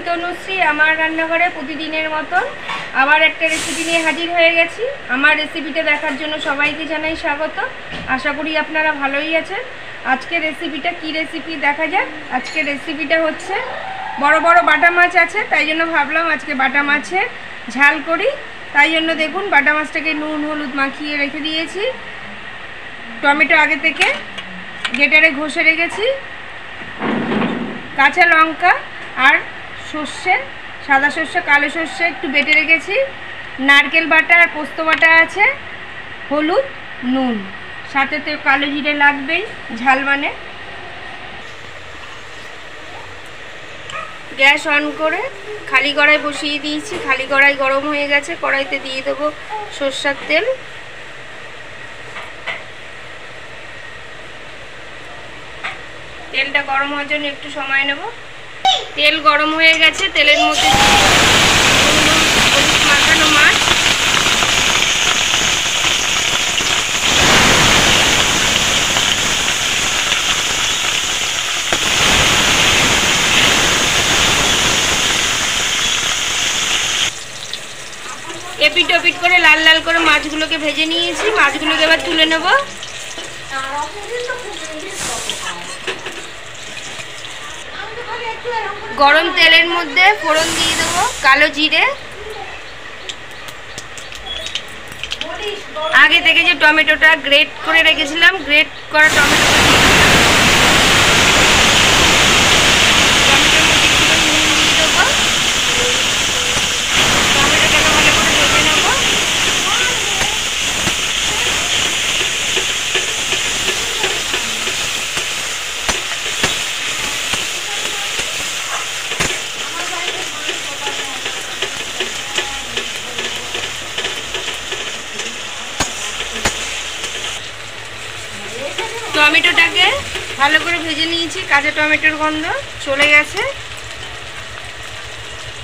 তনুশ্রী। আমার রান্নাঘরে প্রতিদিনের মতন আবার একটা রেসিপি নিয়ে হাজির হয়ে গেছি। আমার রেসিপিটা দেখার জন্য সবাইকে জানাই স্বাগত। আশা করি আপনারা ভালোই আছেন। আজকে রেসিপিটা কি রেসিপি দেখা যাক। আজকে রেসিপিটা হচ্ছে বড় বড় বাটা মাছ আছে, তাই জন্য ভাবলাম আজকে বাটা মাছের ঝাল করি। তাই জন্য দেখুন বাটা মাছটাকে নুন হলুদ মাখিয়ে রেখে দিয়েছি। টমেটো আগে থেকে গ্রেটারে ঘষে রেখেছি, কাঁচা লঙ্কা আর সর্ষে, সাদা সর্ষে কালো সর্ষে একটু বেটে রেখেছি, নারকেল বাটা আর পোস্ত বাটা আছে, হলুদ নুন, সাথে তো কালো জিরে লাগবেই ঝাল মানে। গ্যাস অন করে খালি কড়াই বসিয়ে দিয়েছি। খালি কড়াই গরম হয়ে গেছে। কড়াইতে দিয়ে দেবো সর্ষের তেল। তেলটা গরম হওয়ার জন্য একটু সময় নেব। তেল গরম হয়ে গেছে। তেলের মধ্যে হলুদ মাখানো মাছ, এপিট ওপিট করে লাল লাল করে মাছগুলোকে ভেজে নিয়েছি। মাছগুলোকে এবার তুলে নেব। গরম তেলের মধ্যে ফোড়ন দিয়ে দেবো কালো জিরে, আগে থেকে যে টমেটোটা গ্রেট করে রেখেছিলাম, গ্রেট করা টমেটো টমেটোটাকে ভালো করে ভেজে নিয়েছি। কাঁচা টমেটোর গন্ধ চলে গেছে।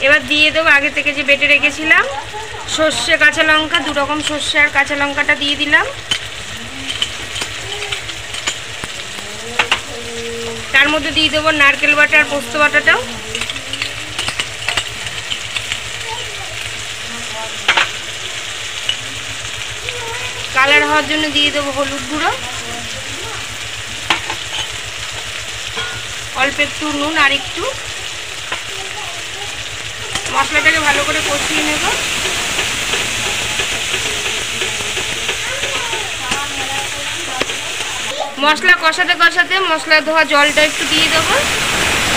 এবার দিয়ে দেবো আগে থেকে যে বেটে রেখেছিলাম সর্ষে কাঁচা লঙ্কা, দু রকম সর্ষে আর কাঁচা লঙ্কাটা দিয়ে দিলাম। তার মধ্যে দিয়ে দেবো নারকেল বাটা আর পোস্ত বাটাটাও। কালার হওয়ার জন্য দিয়ে দেবো হলুদ গুঁড়ো, অল্প একটু নুন আর একটু। মশলাটাকে ভালো করে কষিয়ে নেব। মশলা কষাতে কষাতে মশলা ধোয়া জলটা একটু দিয়ে দেবো,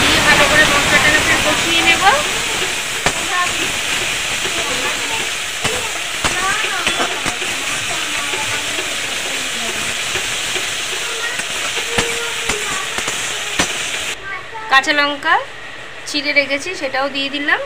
দিয়ে ভালো করে মশলাটাকে ফের কষিয়ে নেব। কাঁচা লঙ্কা চিড়ে রেখেছি সেটাও দিয়ে দিলাম।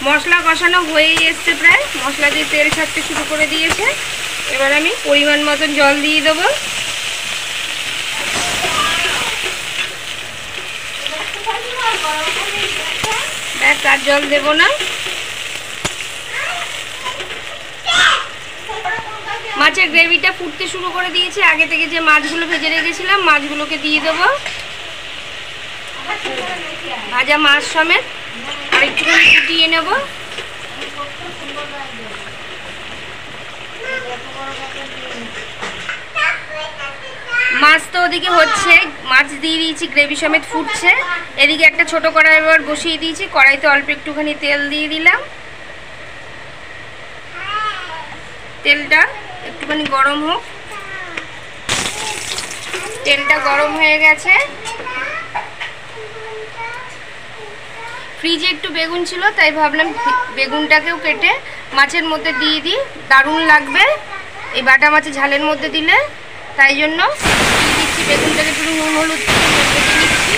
মশলা কষানো হয়েই এসছে, প্রায় মশলা দিয়ে তেল ছাড়তে শুরু করে দিয়েছে। এবার আমি পরিমাণ মতন জল দিয়ে দেবো। ব্যাস, আর জল দেবো না। মাছের গ্রেভিটা ফুটতে শুরু করে দিয়েছে। আগে থেকে যে মাছগুলো ভেজে রেখেছিলাম মাছগুলোকে দিয়ে দেবো, ভাজা মাছ সমেত। আর একটুখানি ফুটিয়ে নেব। মাছ তো ওদিকে হচ্ছে, মাছ দিয়ে দিয়েছি, গ্রেভি সমেত ফুটছে। এদিকে একটা ছোট কড়াই এবার বসিয়ে দিয়েছি। কড়াইতে অল্প একটুখানি তেল দিয়ে দিলাম। তেলটা একটুখানি গরম হোক। তেলটা গরম হয়ে গেছে। ফ্রিজে একটু বেগুন ছিল, তাই ভাবলাম বেগুনটাকেও কেটে মাছের মধ্যে দিয়ে দিই, দারুণ লাগবে এই বাটা মাছের ঝালের মধ্যে দিলে। তাই জন্য দিয়ে দিচ্ছি বেগুনটাকে একটু নুন হলুদ দিয়ে দিচ্ছি।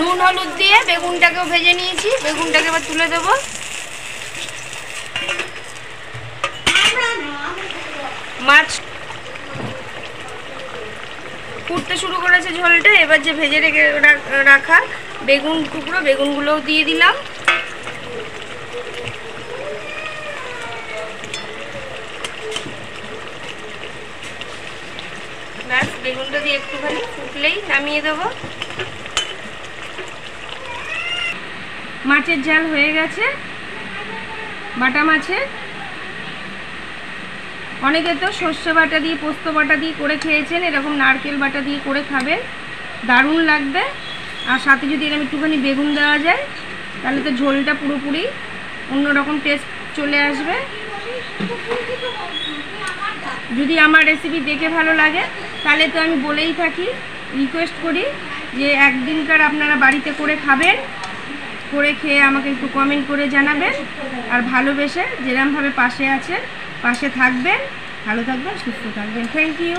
নুন হলুদ দিয়ে বেগুনটাকেও ভেজে নিয়েছি। বেগুনটাকে এবার তুলে দেবো। ফুটতে শুরু করেছে ঝোলটা। এবার যে ভেজে রেখে রাখা বেগুন টুকরো, বেগুনগুলোও দিয়ে দিলাম। ব্যাস, বেগুনটা দিয়ে একটুখানি ফুটলেই নামিয়ে দেবো। মাছের ঝাল হয়ে গেছে, বাটা মাছের। অনেকে তো সর্ষে বাটা দিয়ে, পোস্ত বাটা দিয়ে করে খেয়েছেন, এরকম নারকেল বাটা দিয়ে করে খাবেন, দারুণ লাগবে। আর সাথে যদি এরকম একটুখানি বেগুন দেওয়া যায় তাহলে তো ঝোলটা পুরোপুরি অন্যরকম টেস্ট চলে আসবে। যদি আমার রেসিপি দেখে ভালো লাগে তাহলে তো আমি বলেই থাকি, রিকোয়েস্ট করি যে একদিনকার আপনারা বাড়িতে করে খাবেন, করে খেয়ে আমাকে একটু কমেন্ট করে জানাবেন। আর ভালোবেসে যেরকমভাবে পাশে আছে পাশে থাকবেন। ভালো থাকবেন, সুস্থ থাকবেন। Thank you.